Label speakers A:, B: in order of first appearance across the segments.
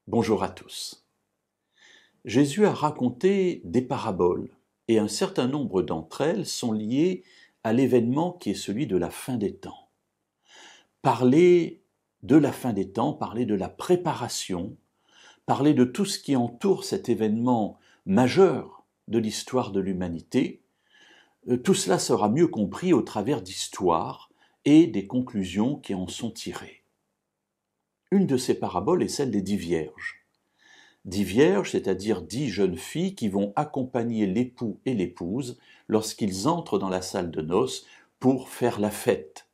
A: Bonjour à tous. Jésus a raconté des paraboles et un certain nombre d'entre elles sont liées à l'événement qui est celui de la fin des temps. Parler de la fin des temps, parler de la préparation, parler de tout ce qui entoure cet événement majeur de l'histoire de l'humanité, tout cela sera mieux compris au travers d'histoires et des conclusions qui en sont tirées. Une de ces paraboles est celle des 10 vierges. 10 vierges, c'est-à-dire 10 jeunes filles qui vont accompagner l'époux et l'épouse lorsqu'ils entrent dans la salle de noces pour faire la fête.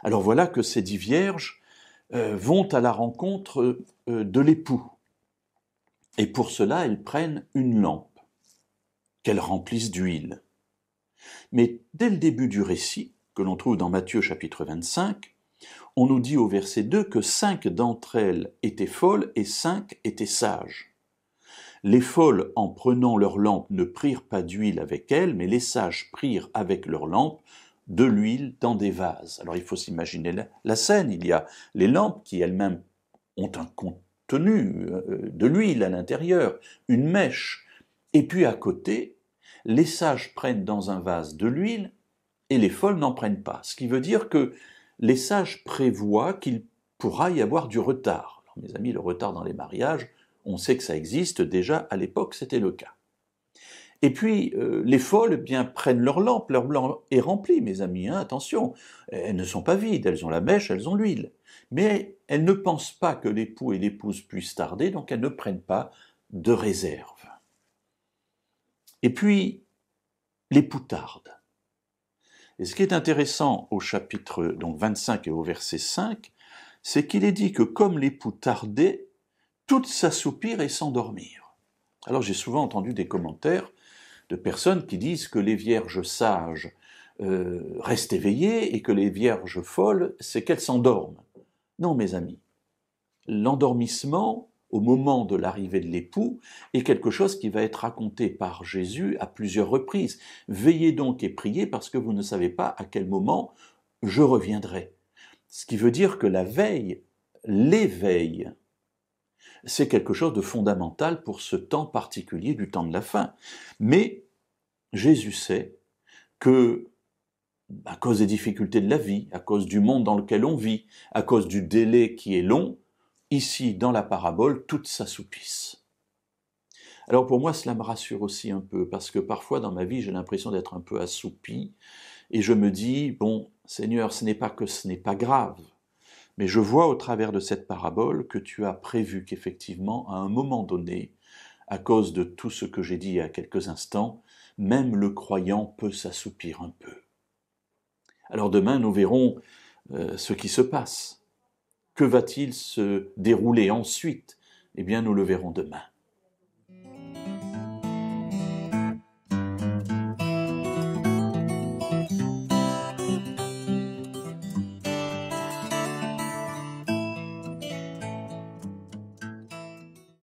A: Alors voilà que ces 10 vierges vont à la rencontre de l'époux. Et pour cela, elles prennent une lampe qu'elles remplissent d'huile. Mais dès le début du récit, que l'on trouve dans Matthieu chapitre 25, on nous dit au verset 2 que 5 d'entre elles étaient folles et 5 étaient sages. Les folles, en prenant leur lampe, ne prirent pas d'huile avec elles, mais les sages prirent avec leur lampe de l'huile dans des vases. Alors il faut s'imaginer la scène, il y a les lampes qui elles-mêmes ont un contenu de l'huile à l'intérieur, une mèche, et puis à côté, les sages prennent dans un vase de l'huile et les folles n'en prennent pas. Ce qui veut dire que les sages prévoient qu'il pourra y avoir du retard. Alors, mes amis, le retard dans les mariages, on sait que ça existe, déjà à l'époque c'était le cas. Et puis les folles bien prennent leur lampe est remplie, mes amis, hein, attention, elles ne sont pas vides, elles ont la mèche, elles ont l'huile. Mais elles ne pensent pas que l'époux et l'épouse puissent tarder, donc elles ne prennent pas de réserve. Et puis, l'époux tarde. Et ce qui est intéressant au chapitre donc 25 et au verset 5, c'est qu'il est dit que comme l'époux tardait, toutes s'assoupirent et s'endormirent. Alors j'ai souvent entendu des commentaires de personnes qui disent que les vierges sages restent éveillées et que les vierges folles, c'est qu'elles s'endorment. Non, mes amis, l'endormissement au moment de l'arrivée de l'époux est quelque chose qui va être raconté par Jésus à plusieurs reprises. Veillez donc et priez parce que vous ne savez pas à quel moment je reviendrai. Ce qui veut dire que la veille, l'éveil, c'est quelque chose de fondamental pour ce temps particulier du temps de la fin. Mais Jésus sait que, à cause des difficultés de la vie, à cause du monde dans lequel on vit, à cause du délai qui est long, ici, dans la parabole, toutes s'assoupissent. Alors pour moi, cela me rassure aussi un peu, parce que parfois dans ma vie, j'ai l'impression d'être un peu assoupi, et je me dis, bon, Seigneur, ce n'est pas que ce n'est pas grave, mais je vois au travers de cette parabole que tu as prévu qu'effectivement, à un moment donné, à cause de tout ce que j'ai dit il y a quelques instants, même le croyant peut s'assoupir un peu. Alors demain, nous verrons ce qui se passe. Que va-t-il se dérouler ensuite? Eh bien, nous le verrons demain.